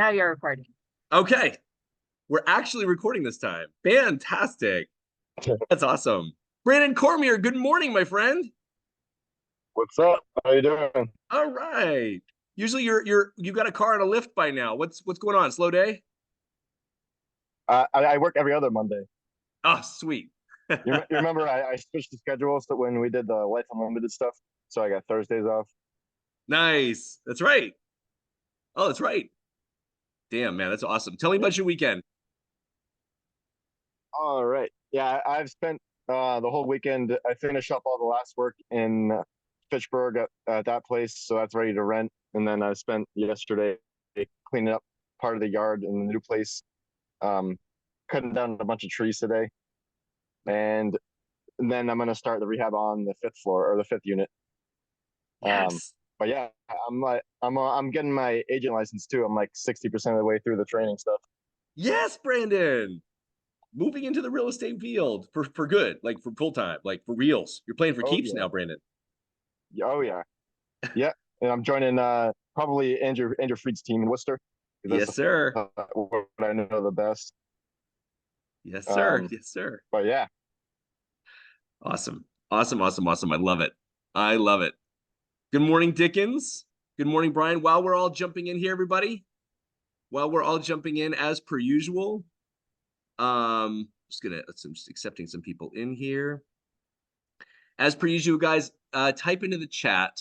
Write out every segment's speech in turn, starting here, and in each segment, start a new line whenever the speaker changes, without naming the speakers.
Now you're recording.
Okay, we're actually recording this time. Fantastic. That's awesome. Brandon Cormier, good morning, my friend.
What's up? How you doing?
All right. Usually you've got a car and a lift by now. What's going on? Slow day?
I work every other Monday.
Oh, sweet.
You remember I switched the schedules that when we did the Life Unlimited stuff, so I got Thursdays off.
Nice. That's right. Oh, that's right. Damn, man, that's awesome. Tell me about your weekend.
All right. Yeah, I've spent the whole weekend. I finished up all the last work in Fitchburg at that place, so that's ready to rent. And then I spent yesterday cleaning up part of the yard in the new place, cutting down a bunch of trees today, and then I'm gonna start the rehab on the fifth floor or the fifth unit.
Yes.
But yeah, I'm getting my agent license too. I'm like 60% of the way through the training stuff.
Yes, Brandon. Moving into the real estate field for good, like for full time, like for reals. You're playing for
Oh
keeps
yeah.
now, Brandon.
Oh yeah. Yeah. And I'm joining probably Andrew Fried's team in Worcester.
Yes, sir.
What I know the best.
Yes, sir. Yes, sir.
But yeah.
Awesome. Awesome. Awesome. Awesome. I love it. I love it. Good morning, Dickens. Good morning, Brian. While we're all jumping in here, everybody, while we're all jumping in as per usual, just accepting some people in here. As per usual, guys, type into the chat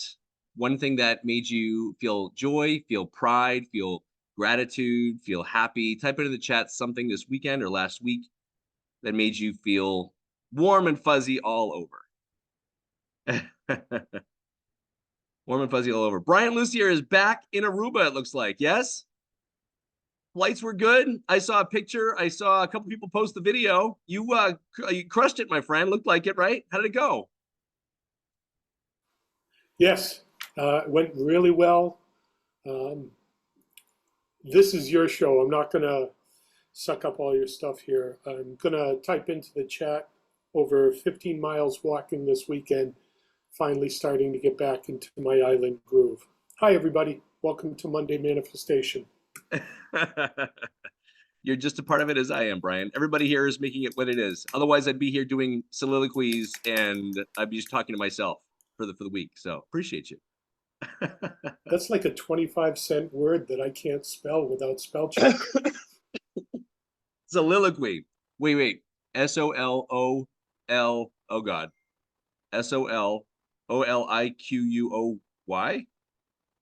one thing that made you feel joy, feel pride, feel gratitude, feel happy. Type into the chat something this weekend or last week that made you feel warm and fuzzy all over. Warm and fuzzy all over. Brian Lucier is back in Aruba, it looks like. Yes? Flights were good. I saw a picture. I saw a couple people post the video. You crushed it, my friend. Looked like it, right? How did it go?
Yes, it went really well. This is your show. I'm not going to suck up all your stuff here. I'm going to type into the chat over 15 miles walking this weekend, finally starting to get back into my island groove. Hi, everybody. Welcome to Monday Manifestation.
You're just a part of it as I am, Brian. Everybody here is making it what it is. Otherwise, I'd be here doing soliloquies and I'd be just talking to myself for the week. So appreciate you.
That's like a 25-cent word that I can't spell without spell check.
Soliloquy. Wait. SOLOL. Oh God. SOLOLIQUOY?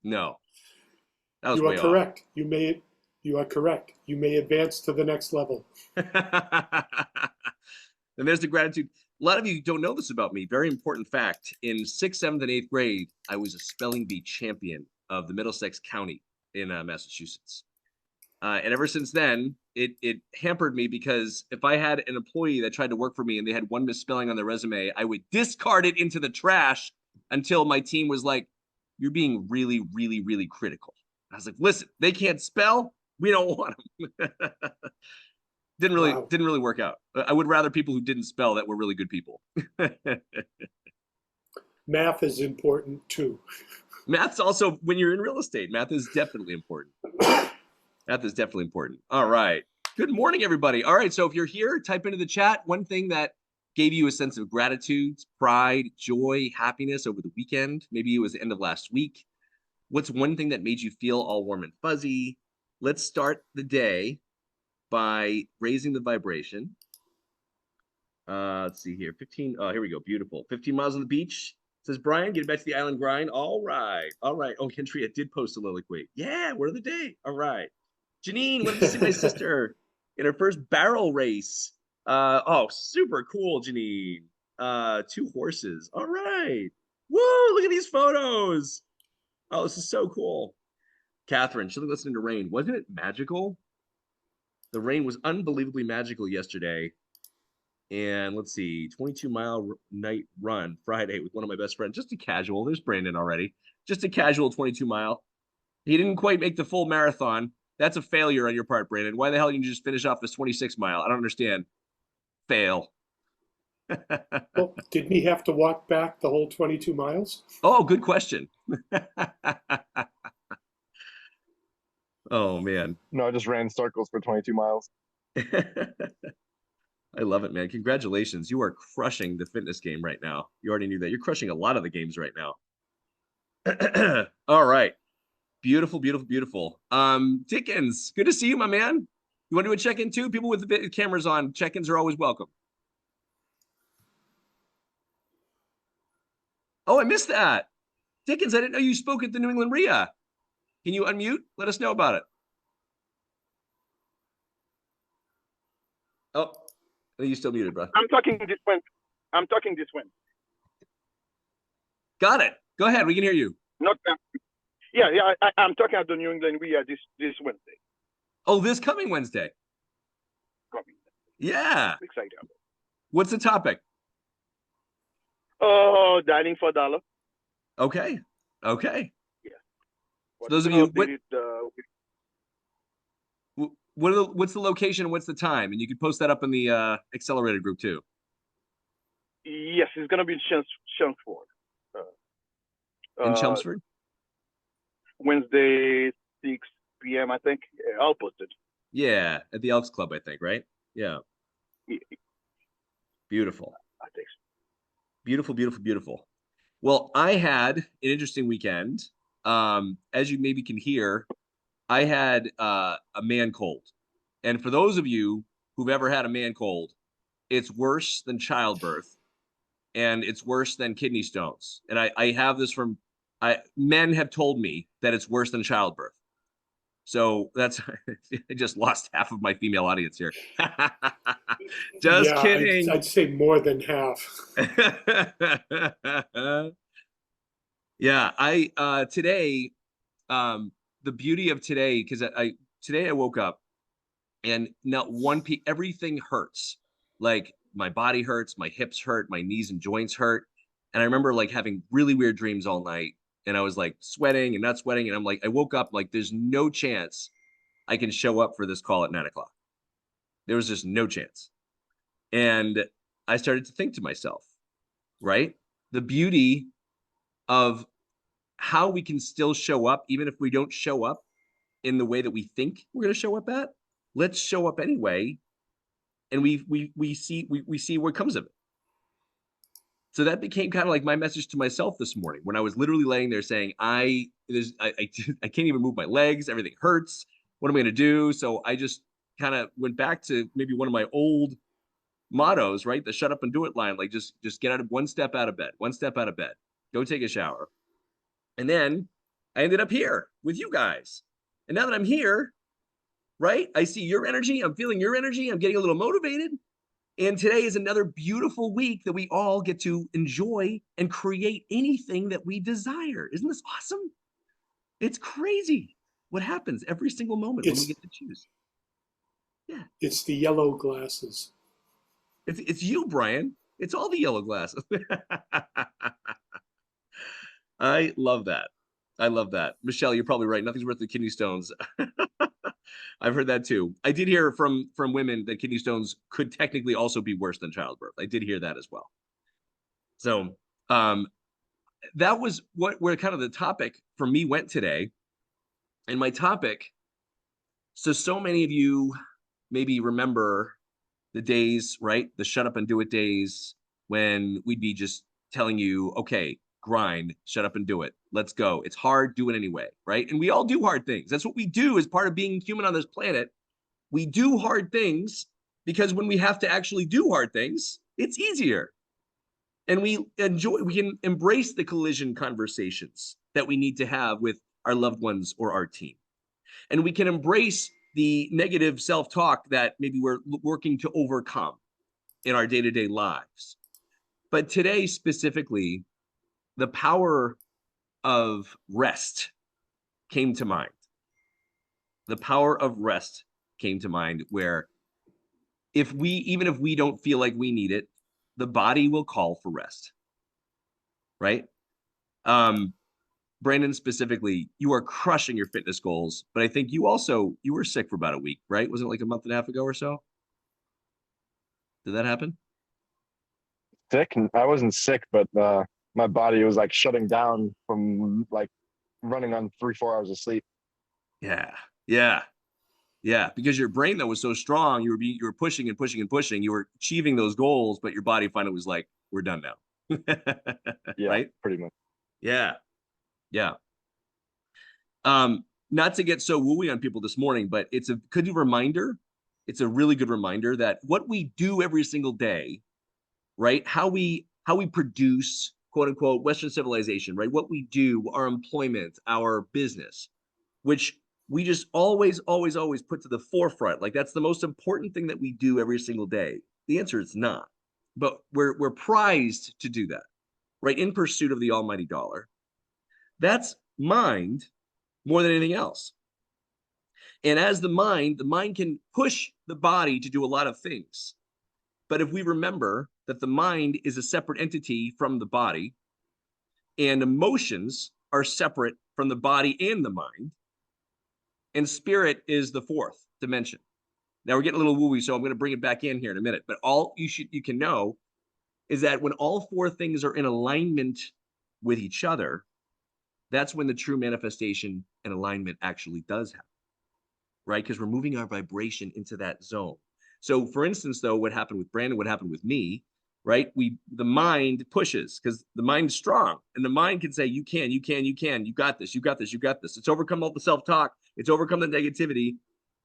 No. That was
You are
way
correct. You are correct. You may advance to the next level.
off. And there's the gratitude. A lot of you don't know this about me. Very important fact. In 6th, 7th, and 8th grade, I was a spelling bee champion of the Middlesex County in Massachusetts. And ever since then, it hampered me because if I had an employee that tried to work for me and they had one misspelling on their resume, I would discard it into the trash until my team was like, "You're being really, really, really critical." I was like, "Listen, they can't spell. We don't want them." Didn't really work out. I would rather people who didn't spell that were really good people.
Math is important too.
Math's also, when you're in real estate, math is definitely important. Math is definitely important. All right. Good morning, everybody. All right. So if you're here, type into the chat one thing that gave you a sense of gratitude, pride, joy, happiness over the weekend. Maybe it was the end of last week. What's one thing that made you feel all warm and fuzzy? Let's start the day by raising the vibration. Let's see here. 15. Oh, here we go. Beautiful. 15 miles on the beach. Says Brian, get back to the island grind. All right. All right. Oh, Henriette did post a soliloquy. Yeah, word of the day. All right. Janine went to see my sister in her first barrel race. Oh, super cool, Janine. 2 horses. All right. Woo, look at these photos. Oh, this is so cool. Catherine, she's listening to rain. Wasn't it magical? The rain was unbelievably magical yesterday. And let's see, 22-mile night run Friday with one of my best friends. Just a casual. There's Brandon already. Just a casual 22-mile. He didn't quite make the full marathon. That's a failure on your part, Brandon. Why the hell didn't you just finish off this 26-mile? I don't understand. Fail.
Well, didn't he have to walk back the whole 22 miles?
Oh, good question. Oh man.
No, I just ran circles for 22 miles.
I love it, man. Congratulations. You are crushing the fitness game right now. You already knew that. You're crushing a lot of the games right now. All right. Beautiful, beautiful, beautiful. Dickens, good to see you, my man. You want to do a check-in too? People with the cameras on, check-ins are always welcome. Oh, I missed that. Dickens, I didn't know you spoke at the New England RIA. Can you unmute? Let us know about it. Oh, I think you still muted, bro.
I'm talking this one. I'm talking this one.
Got it. Go ahead. We can hear you.
Not yeah. I'm talking at the New England RIA this Wednesday.
Oh, this coming Wednesday.
Coming.
Yeah.
I'm excited.
What's the topic?
Oh, dining for $1.
Okay. Okay.
Yeah.
For those of you, what's the location and what's the time? And you can post that up in the accelerated group too.
Yes, it's gonna be in Chelmsford.
In Chelmsford?
Wednesday, 6 p.m. I think. Yeah, I'll post it.
Yeah, at the Elks Club, I think, right? Yeah. Beautiful.
I think so.
Beautiful, beautiful, beautiful. Well, I had an interesting weekend. As you maybe can hear, I had a man cold. And for those of you who've ever had a man cold, it's worse than childbirth and it's worse than kidney stones. And I have this from men have told me that it's worse than childbirth. So that's I just lost half of my female audience here. Just
Yeah,
kidding.
I'd say more than half.
Yeah, I today the beauty of today, because today I woke up and not everything hurts. Like my body hurts, my hips hurt, my knees and joints hurt. And I remember like having really weird dreams all night. And I was like sweating and not sweating. And I'm like, I woke up like there's no chance I can show up for this call at 9 o'clock. There was just no chance. And I started to think to myself, right? The beauty of how we can still show up, even if we don't show up in the way that we think we're going to show up at. Let's show up anyway, and we see what comes of it. So that became kind of like my message to myself this morning when I was literally laying there saying, I can't even move my legs, everything hurts. What am I going to do? So I just kind of went back to maybe one of my old mottos, right? The shut up and do it line, like just get out of one step out of bed, go take a shower. And then I ended up here with you guys. And now that I'm here, right, I see your energy. I'm feeling your energy. I'm getting a little motivated. And today is another beautiful week that we all get to enjoy and create anything that we desire. Isn't this awesome? It's crazy what happens every single moment when we get to choose. Yeah.
It's the yellow glasses.
It's you, Brian. It's all the yellow glasses. I love that. I love that. Michelle, you're probably right. Nothing's worth the kidney stones. I've heard that too. I did hear from women that kidney stones could technically also be worse than childbirth. I did hear that as well. So that was where kind of the topic for me went today. And my topic, so many of you maybe remember the days, right? The shut up and do it days when we'd be just telling you, okay, grind, shut up and do it. Let's go. It's hard, do it anyway, right? And we all do hard things. That's what we do as part of being human on this planet. We do hard things because when we have to actually do hard things, it's easier. And we can embrace the collision conversations that we need to have with our loved ones or our team. And we can embrace the negative self-talk that maybe we're working to overcome in our day-to-day lives. But today specifically, the power of rest came to mind. The power of rest came to mind where even if we don't feel like we need it, the body will call for rest, right? Brandon, specifically, you are crushing your fitness goals, but I think you were sick for about a week, right? Wasn't it like a month and a half ago or so? Did that happen?
Sick? I wasn't sick, but my body was like shutting down from like running on 3-4 hours of sleep.
Yeah. Yeah. Yeah. Because your brain, though, was so strong. You were pushing and pushing and pushing. You were achieving those goals, but your body finally was like, we're done now.
Yeah,
Right?
pretty much.
Yeah. Yeah. Not to get so wooey on people this morning, but it's a good reminder. It's a really good reminder that what we do every single day, right? How we produce, quote unquote, Western civilization, right? What we do, our employment, our business, which we just always, always, always put to the forefront. Like that's the most important thing that we do every single day. The answer is not, but we're prized to do that, right? In pursuit of the almighty dollar. That's mind more than anything else. And as the mind can push the body to do a lot of things. But if we remember that the mind is a separate entity from the body, and emotions are separate from the body and the mind, and spirit is the fourth dimension. Now we're getting a little wooey, so I'm going to bring it back in here in a minute. But all you can know is that when all four things are in alignment with each other, that's when the true manifestation and alignment actually does happen, right? Because we're moving our vibration into that zone. So for instance, though, what happened with Brandon, what happened with me, right? The mind pushes because the mind is strong and the mind can say, you can, you got this, you got this, you got this. It's overcome all the self-talk. It's overcome the negativity.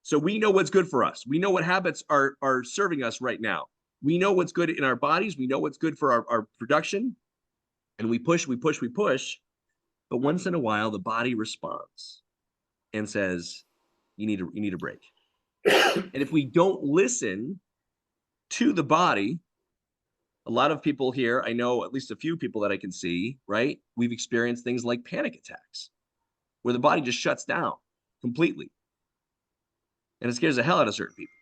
So we know what's good for us. We know what habits are serving us right now. We know what's good in our bodies. We know what's good for our production. And we push. But once in a while, the body responds and says, you need a break. And if we don't listen to the body, a lot of people here, I know at least a few people that I can see, right? We've experienced things like panic attacks where the body just shuts down completely. And it scares the hell out of certain people.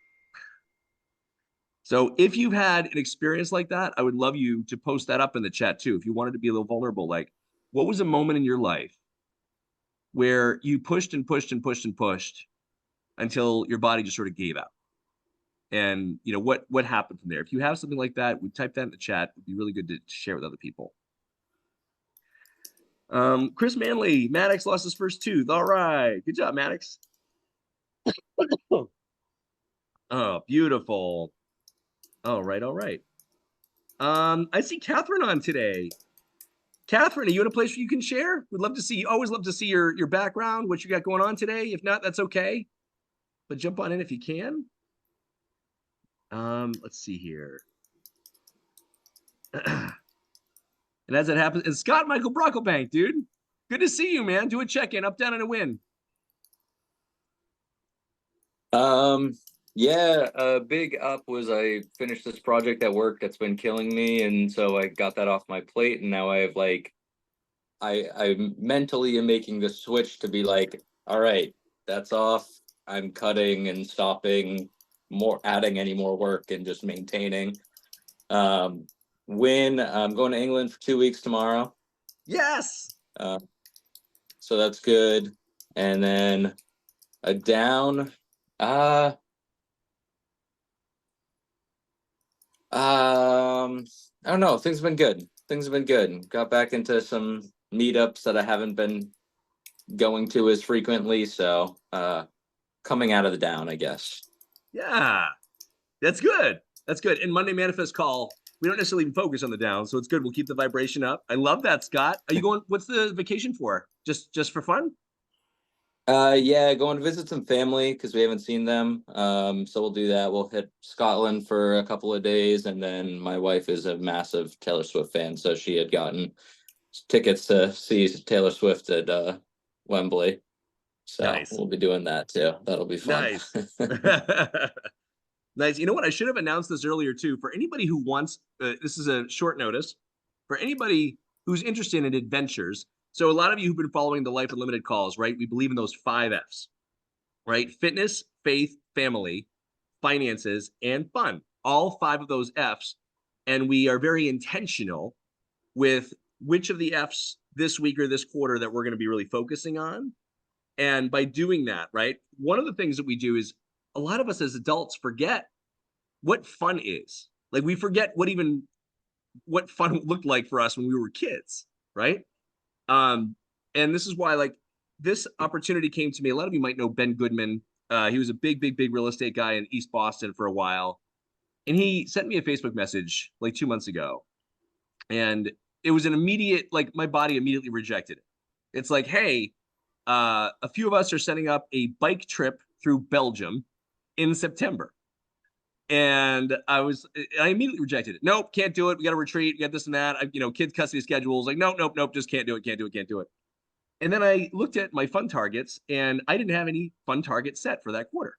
So if you've had an experience like that, I would love you to post that up in the chat too. If you wanted to be a little vulnerable, like what was a moment in your life where you pushed and pushed and pushed and pushed until your body just sort of gave out? And you know what happened from there? If you have something like that, we type that in the chat. It'd be really good to share with other people. Chris Manley, Maddox lost his first tooth. All right, good job, Maddox. Oh, beautiful. All right, all right. I see Catherine on today. Catherine, are you in a place where you can share? We'd love to see. Always love to see your background, what you got going on today. If not, that's okay. But jump on in if you can. Let's see here. And as it happens, and Scott Michael Brocklebank, dude, good to see you, man. Do a check-in, up, down, and a win.
Yeah, a big up was I finished this project at work that's been killing me, and so I got that off my plate, and now I have like I mentally am making the switch to be like, all right, that's off. I'm cutting and stopping more adding any more work and just maintaining. Win, I'm going to England for 2 weeks tomorrow.
Yes.
So that's good. And then a down, I don't know. Things have been good. Things have been good. Got back into some meetups that I haven't been going to as frequently. So coming out of the down, I guess.
Yeah, that's good. That's good. And Monday Manifest Call, we don't necessarily even focus on the down, so it's good. We'll keep the vibration up. I love that, Scott. Are you going? What's the vacation for? Just for fun?
Yeah, going to visit some family because we haven't seen them. So we'll do that. We'll hit Scotland for a couple of days, and then my wife is a massive Taylor Swift fan, so she had gotten tickets to see Taylor Swift at Wembley. So
Nice.
We'll be doing that too. That'll be fun.
Nice. Nice. You know what? I should have announced this earlier too. For anybody who wants, this is a short notice. For anybody who's interested in adventures, so a lot of you who've been following the Life Unlimited calls, right? We believe in those 5 F's, right? Fitness, faith, family, finances, and fun. All 5 of those F's. And we are very intentional with which of the F's this week or this quarter that we're going to be really focusing on. And by doing that, right, one of the things that we do is a lot of us as adults forget what fun is. Like we forget what fun looked like for us when we were kids, right? And this is why, like, this opportunity came to me. A lot of you might know Ben Goodman. He was a big real estate guy in East Boston for a while. And he sent me a Facebook message like 2 months ago. And it was an immediate, like my body immediately rejected it. It's like, hey, a few of us are setting up a bike trip through Belgium in September. And I immediately rejected it. Nope, can't do it. We got to retreat. We got this and that. Kids custody schedules. Like, nope, just can't do it. Can't do it. And then I looked at my fun targets and I didn't have any fun targets set for that quarter.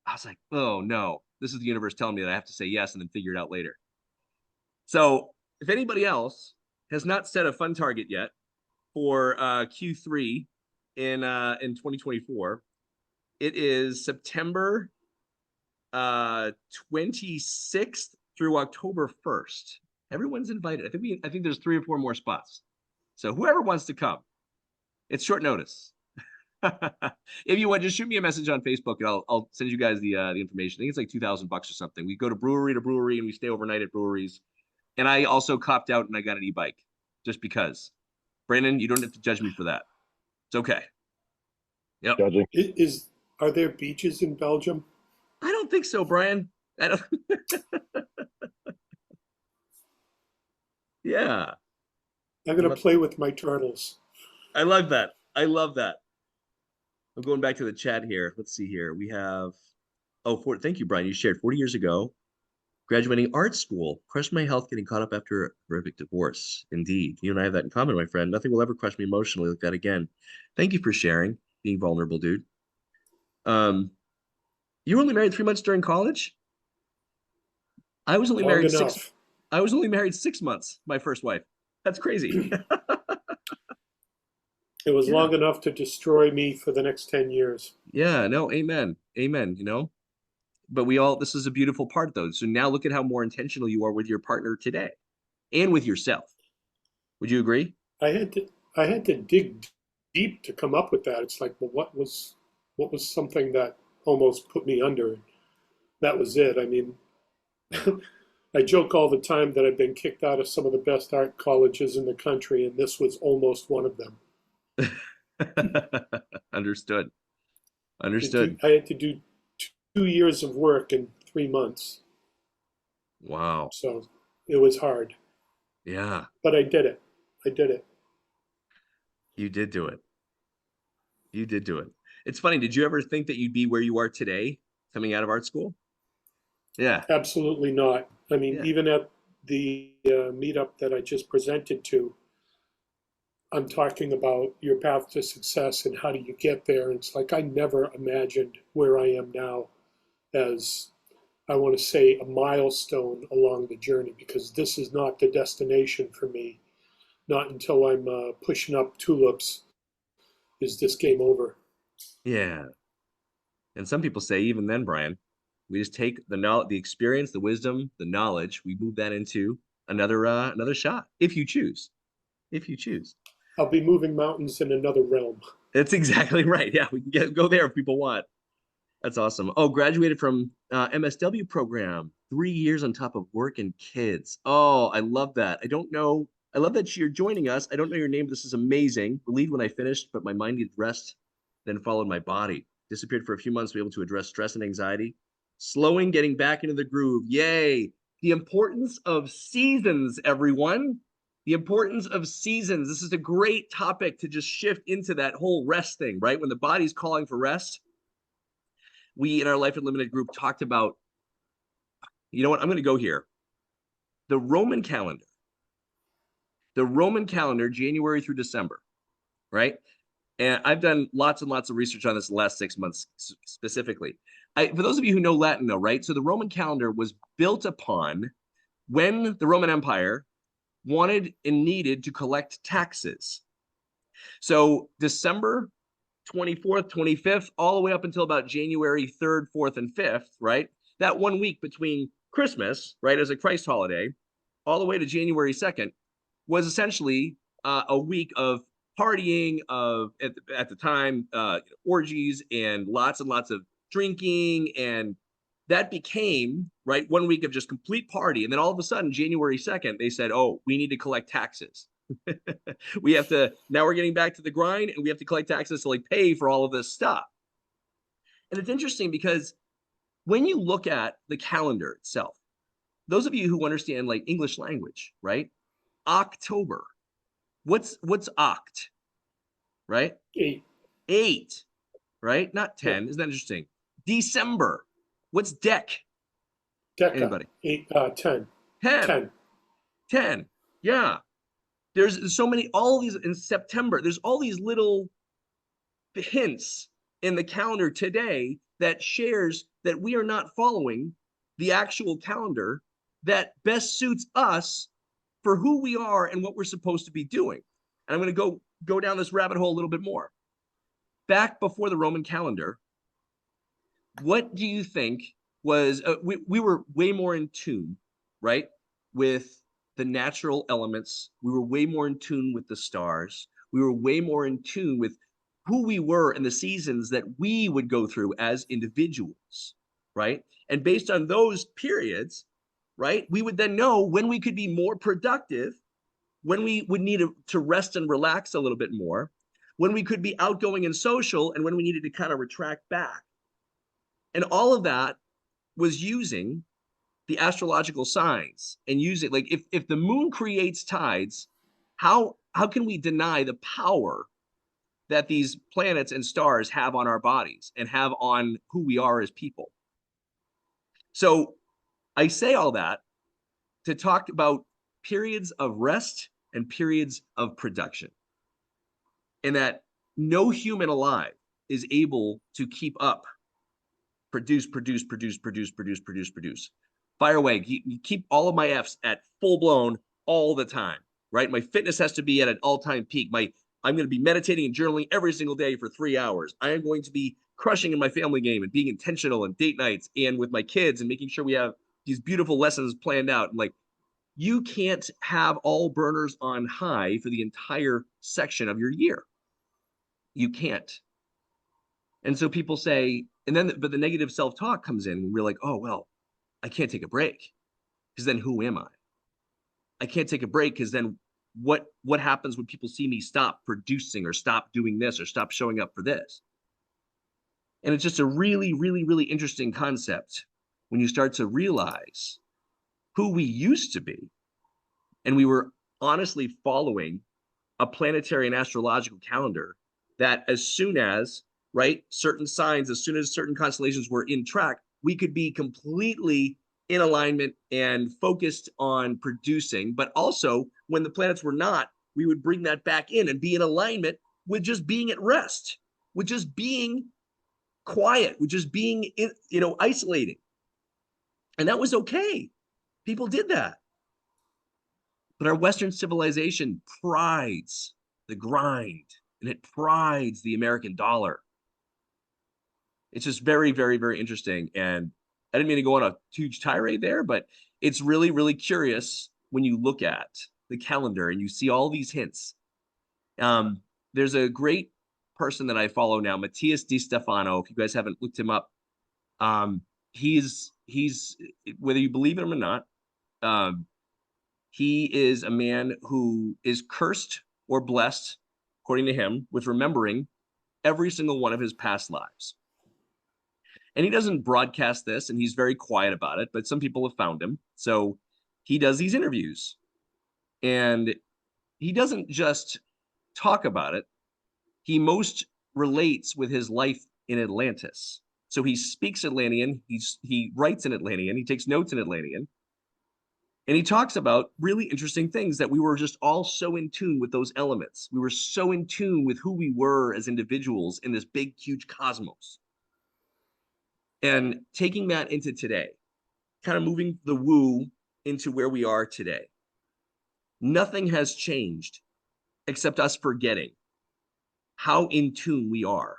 I was like, oh no, this is the universe telling me that I have to say yes and then figure it out later. So if anybody else has not set a fun target yet for Q3 in 2024, it is September 26th through October 1st. Everyone's invited. I think there's 3 or 4 more spots. So whoever wants to come, it's short notice. If you want, just shoot me a message on Facebook and I'll send you guys the information. I think it's like $2,000 or something. We go to brewery to brewery and we stay overnight at breweries. And I also copped out and I got an e-bike just because. Brandon, you don't have to judge me for that. It's okay. Yep.
Judging.
Are there beaches in Belgium?
I don't think so, Brian. I don't. Yeah.
I'm going to play with my turtles.
I love that. I'm going back to the chat here. Let's see here. We have, thank you, Brian. You shared 40 years ago, graduating art school, crushed my health, getting caught up after a horrific divorce. Indeed. You and I have that in common, my friend. Nothing will ever crush me emotionally like that again. Thank you for sharing, being vulnerable, dude. You were only married 3 months during college? I was only married 6 months, my first wife. That's crazy.
It was long enough to destroy me for the next 10 years.
Yeah, no, amen. But this is a beautiful part though. So now look at how more intentional you are with your partner today and with yourself. Would you agree?
I had to dig deep to come up with that. It's like, well, what was something that almost put me under? That was it. I mean, I joke all the time that I've been kicked out of some of the best art colleges in the country, and this was almost one of them.
Understood.
I had to do 2 years of work in 3 months.
Wow.
So it was hard.
Yeah.
But I did it.
You did do it. It's funny. Did you ever think that you'd be where you are today coming out of art school? Yeah.
Absolutely not. I mean, even at the meetup that I just presented to, I'm talking about your path to success and how do you get there. And it's like I never imagined where I am now as, I want to say, a milestone along the journey, because this is not the destination for me. Not until I'm pushing up tulips is this game over.
Yeah. And some people say even then, Brian, we just take the experience, the wisdom, the knowledge, we move that into another shot, if you choose.
I'll be moving mountains in another realm.
That's exactly right. Yeah, we can go there if people want. That's awesome. Oh, graduated from MSW program, 3 years on top of work and kids. Oh, I love that. I love that you're joining us. I don't know your name. This is amazing. Relieved when I finished, but my mind needed rest, then followed my body. Disappeared for a few months to be able to address stress and anxiety. Slowing, getting back into the groove. Yay. The importance of seasons, everyone. The importance of seasons. This is a great topic to just shift into that whole rest thing, right? When the body's calling for rest, we in our Life Unlimited group talked about, you know what, I'm going to go here. The Roman calendar, January through December, right? And I've done lots and lots of research on this the last 6 months specifically. For those of you who know Latin, though, right? So the Roman calendar was built upon when the Roman Empire wanted and needed to collect taxes. So December 24th, 25th, all the way up until about January 3rd, 4th, and 5th, right? That 1 week between Christmas, right, as a Christ holiday, all the way to January 2nd, was essentially a week of partying, at the time, orgies and lots of drinking, and that became, right, 1 week of just complete party. And then all of a sudden, January 2nd, they said, oh, we need to collect taxes. We have to, now we're getting back to the grind, and we have to collect taxes to like pay for all of this stuff. And it's interesting because when you look at the calendar itself, those of you who understand like English language, right? October. What's oct, right?
8.
8, right? Not 10. Isn't that interesting? December. What's dec?
Deca.
Anybody?
8. 10.
10.
10.
10. Yeah. There's so many, all these in September. There's all these little hints in the calendar today that shares that we are not following the actual calendar that best suits us for who we are and what we're supposed to be doing. And I'm going to go down this rabbit hole a little bit more. Back before the Roman calendar, what do you think was, we were way more in tune, right, with the natural elements. We were way more in tune with the stars. We were way more in tune with who we were and the seasons that we would go through as individuals, right? And based on those periods, right, we would then know when we could be more productive, when we would need to rest and relax a little bit more, when we could be outgoing and social, and when we needed to kind of retract back. And all of that was using the astrological signs and using, like, if the moon creates tides, how can we deny the power that these planets and stars have on our bodies and have on who we are as people? So I say all that to talk about periods of rest and periods of production, and that no human alive is able to keep up, produce. Fire away. You keep all of my F's at full blown all the time, right? My fitness has to be at an all-time peak. I'm going to be meditating and journaling every single day for 3 hours. I am going to be crushing in my family game and being intentional and date nights and with my kids and making sure we have these beautiful lessons planned out. And like, you can't have all burners on high for the entire section of your year. You can't. And so people say, but the negative self-talk comes in, and we're like, oh, well, I can't take a break because then who am I? I can't take a break because then what happens when people see me stop producing or stop doing this or stop showing up for this? And it's just a really, really, really interesting concept when you start to realize who we used to be. And we were honestly following a planetary and astrological calendar that as soon as, right, certain signs, as soon as certain constellations were in track, we could be completely in alignment and focused on producing. But also when the planets were not, we would bring that back in and be in alignment with just being at rest, with just being quiet, with just being, isolating. And that was okay. People did that. But our Western civilization prides the grind, and it prides the American dollar. It's just very, very, very interesting. And I didn't mean to go on a huge tirade there, but it's really, really curious when you look at the calendar and you see all these hints. There's a great person that I follow now, Matthias Di Stefano. If you guys haven't looked him up, he's whether you believe him or not, he is a man who is cursed or blessed, according to him, with remembering every single one of his past lives. And he doesn't broadcast this, and he's very quiet about it, but some people have found him. So he does these interviews, and he doesn't just talk about it. He most relates with his life in Atlantis. So he speaks Atlantean, he writes in Atlantean, he takes notes in Atlantean, and he talks about really interesting things that we were just all so in tune with those elements. We were so in tune with who we were as individuals in this big, huge cosmos. And taking that into today, kind of moving the woo into where we are today. Nothing has changed except us forgetting how in tune we are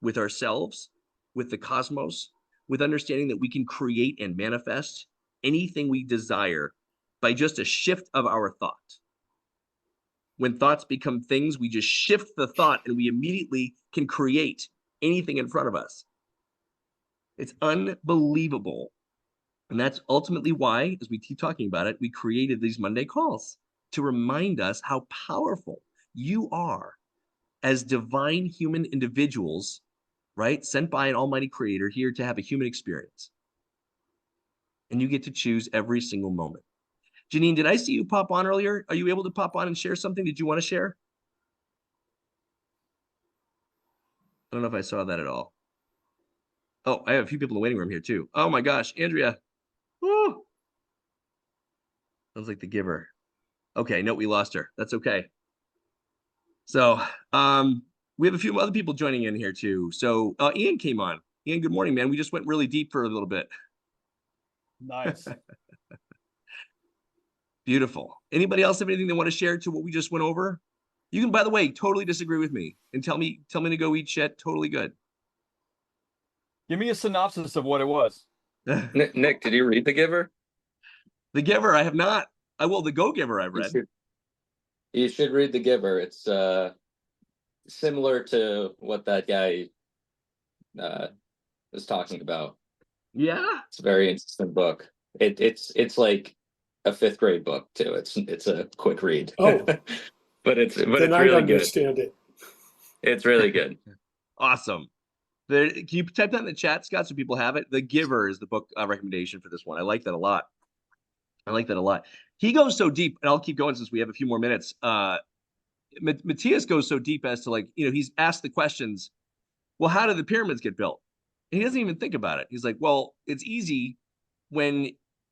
with ourselves, with the cosmos, with understanding that we can create and manifest anything we desire by just a shift of our thought. When thoughts become things, we just shift the thought and we immediately can create anything in front of us. It's unbelievable. And that's ultimately why, as we keep talking about it, we created these Monday calls to remind us how powerful you are as divine human individuals, right? Sent by an almighty creator here to have a human experience. And you get to choose every single moment. Janine, did I see you pop on earlier? Are you able to pop on and share something? Did you want to share? I don't know if I saw that at all. Oh, I have a few people in the waiting room here too. Oh my gosh, Andrea. Woo! Sounds like the giver. Okay, no, we lost her. That's okay. So we have a few other people joining in here too. So Ian came on. Ian, good morning, man. We just went really deep for a little bit.
Nice.
Beautiful. Anybody else have anything they want to share to what we just went over? You can, by the way, totally disagree with me and tell me to go eat shit. Totally good.
Give me a synopsis of what it was.
Nick, did you read The Giver?
The Giver, I have not. I will. The Go-Giver, I've read.
You should read The Giver. It's similar to what that guy was talking about.
Yeah.
It's a very interesting book. It's like a 5th grade book too. It's a quick read.
Oh.
but it's
Then
really
I
good.
understand it.
It's really good.
Awesome. Can you type that in the chat, Scott, so people have it? The Giver is the book recommendation for this one. I like that a lot. I like that a lot. He goes so deep, and I'll keep going since we have a few more minutes. Matthias goes so deep as to, like, he's asked the questions, well, how did the pyramids get built? And he doesn't even think about it. He's like, well, it's easy when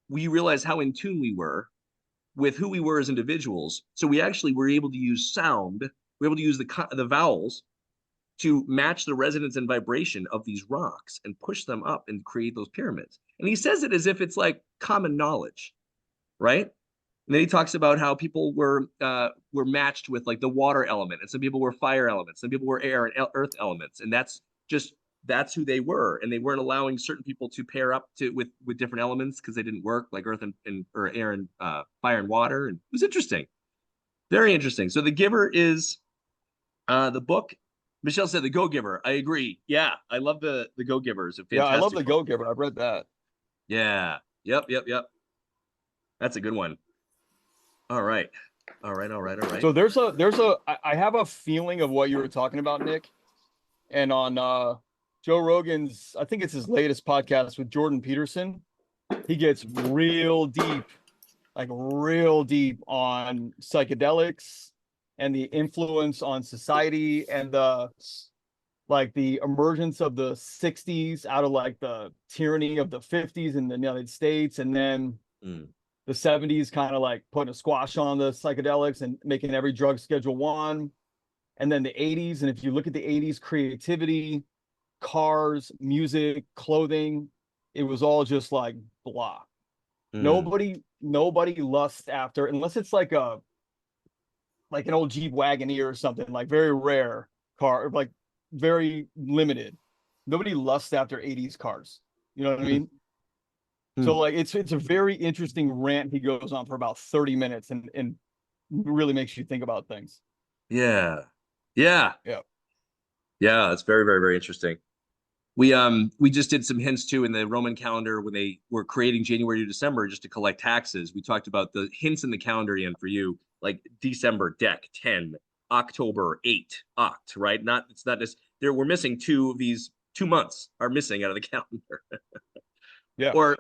we realize how in tune we were with who we were as individuals. So we actually were able to use sound. We're able to use the vowels to match the resonance and vibration of these rocks and push them up and create those pyramids. And he says it as if it's like common knowledge, right? And then he talks about how people were matched with like the water element, and some people were fire elements, some people were air and earth elements, and that's who they were. And they weren't allowing certain people to pair up with different elements because they didn't work, like earth or air and fire and water. And it was interesting, very interesting. So The Giver is the book. Michelle said The Go-Giver. I agree. Yeah, I love the Go-Giver. It's a fantastic.
Yeah, I love The
book.
Go-Giver. I've read that.
Yeah. Yep. That's a good one. All right.
So I have a feeling of what you were talking about, Nick. And on Joe Rogan's, I think it's his latest podcast with Jordan Peterson, he gets real deep on psychedelics and the influence on society and the emergence of the 60s out of like the tyranny of the 50s in the United States, and then the 70s kind of like putting a squash on the psychedelics and making every drug Schedule 1. And then the 80s, and if you look at the 80s, creativity, cars, music, clothing, it was all just like blah. Nobody lusts after, unless it's like an old Jeep Wagoneer or something, like very rare car, like very limited. Nobody lusts after 80s cars. You know what I mean? So like it's a very interesting rant he goes on for about 30 minutes and really makes you think about things.
Yeah. It's very, very, very interesting. We just did some hints too in the Roman calendar when they were creating January to December just to collect taxes. We talked about the hints in the calendar, Ian, for you, like December Dec 10, October 8, Oct, right? It's not just there. We're missing 2 of these 2 months are missing out of the calendar.
Yeah.
Or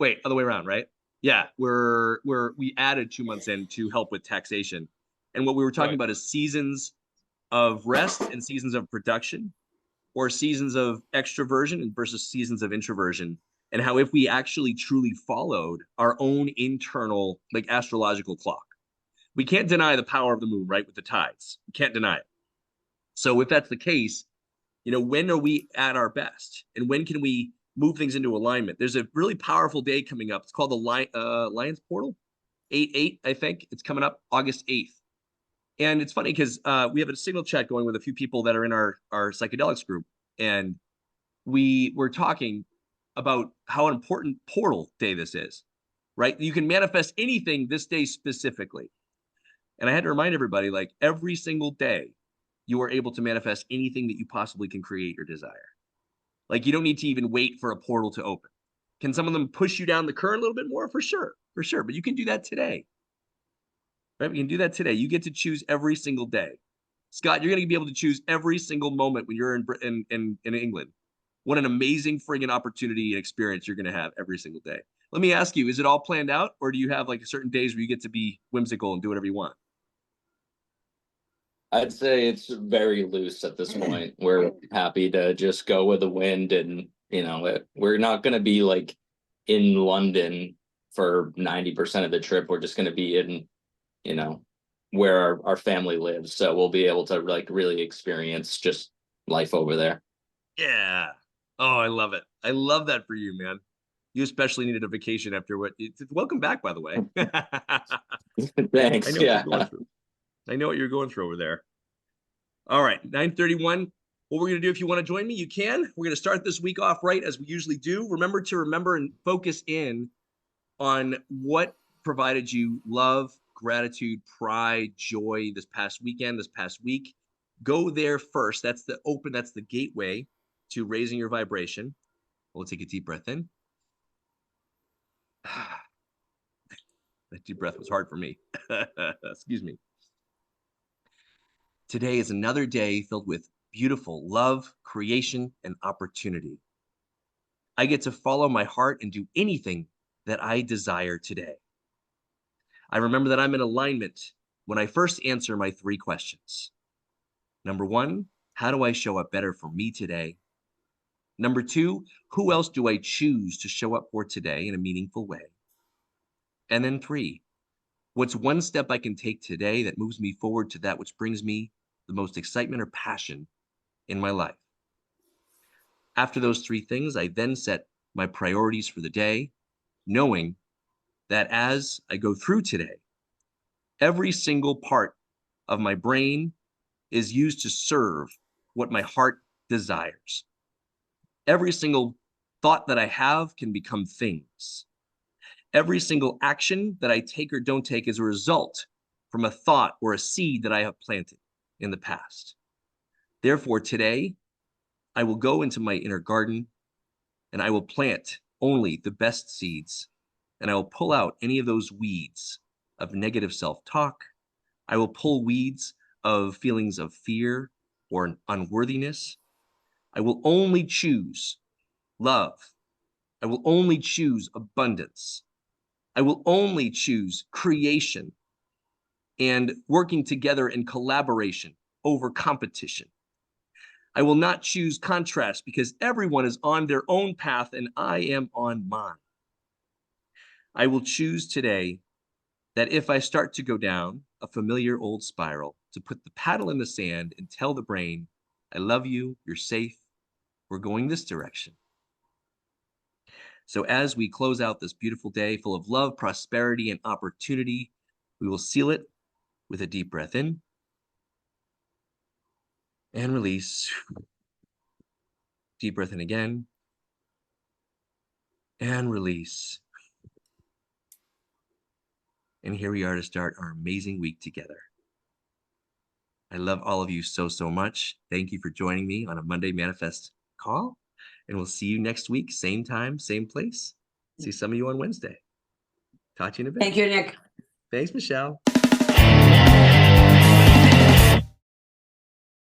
wait, other way around, right? Yeah, we added 2 months in to help with taxation. And what we were talking about is seasons of rest and seasons of production, or seasons of extroversion versus seasons of introversion, and how if we actually truly followed our own internal like astrological clock, we can't deny the power of the moon, right? With the tides, we can't deny it. So if that's the case, when are we at our best, and when can we move things into alignment? There's a really powerful day coming up. It's called the Lions Portal, 8/8, I think. It's coming up August 8th. And it's funny because we have a signal chat going with a few people that are in our psychedelics group. And we were talking about how important portal day this is, right? You can manifest anything this day specifically. And I had to remind everybody, like every single day, you are able to manifest anything that you possibly can create or desire. Like you don't need to even wait for a portal to open. Can some of them push you down the current a little bit more? For sure. But you can do that today. Right? We can do that today. You get to choose every single day. Scott, you're going to be able to choose every single moment when you're in England. What an amazing friggin' opportunity and experience you're going to have every single day. Let me ask you, is it all planned out, or do you have like certain days where you get to be whimsical and do whatever you want?
I'd say it's very loose at this point. We're happy to just go with the wind, and we're not going to be like in London for 90% of the trip. We're just going to be in, where our family lives. So we'll be able to like really experience just life over there.
Yeah. Oh, I love it. I love that for you, man. You especially needed a vacation after welcome back, by the way.
Thanks.
I know what
Yeah.
you're going through. I know what you're going through over there. All right, 9:31. What we're going to do, if you want to join me, you can. We're going to start this week off right as we usually do. Remember and focus in on what provided you love, gratitude, pride, joy this past weekend, this past week. Go there first. That's the gateway to raising your vibration. We'll take a deep breath in. That deep breath was hard for me. Excuse me. Today is another day filled with beautiful love, creation, and opportunity. I get to follow my heart and do anything that I desire today. I remember that I'm in alignment when I first answer my 3 questions. Number 1, how do I show up better for me today? Number 2, who else do I choose to show up for today in a meaningful way? And then 3, what's one step I can take today that moves me forward to that which brings me the most excitement or passion in my life? After those 3 things, I then set my priorities for the day, knowing that as I go through today, every single part of my brain is used to serve what my heart desires. Every single thought that I have can become things. Every single action that I take or don't take is a result from a thought or a seed that I have planted in the past. Therefore, today, I will go into my inner garden and I will plant only the best seeds, and I will pull out any of those weeds of negative self-talk. I will pull weeds of feelings of fear or unworthiness. I will only choose love. I will only choose abundance. I will only choose creation and working together in collaboration over competition. I will not choose contrast because everyone is on their own path and I am on mine. I will choose today that if I start to go down a familiar old spiral, to put the paddle in the sand and tell the brain, I love you, you're safe, we're going this direction. So as we close out this beautiful day full of love, prosperity, and opportunity, we will seal it with a deep breath in and release. Deep breath in again and release. And here we are to start our amazing week together. I love all of you so, so much. Thank you for joining me on a Monday Manifest call. And we'll see you next week, same time, same place. See some of you on Wednesday. Talk to you in a bit.
Thank you, Nick.
Thanks, Michelle.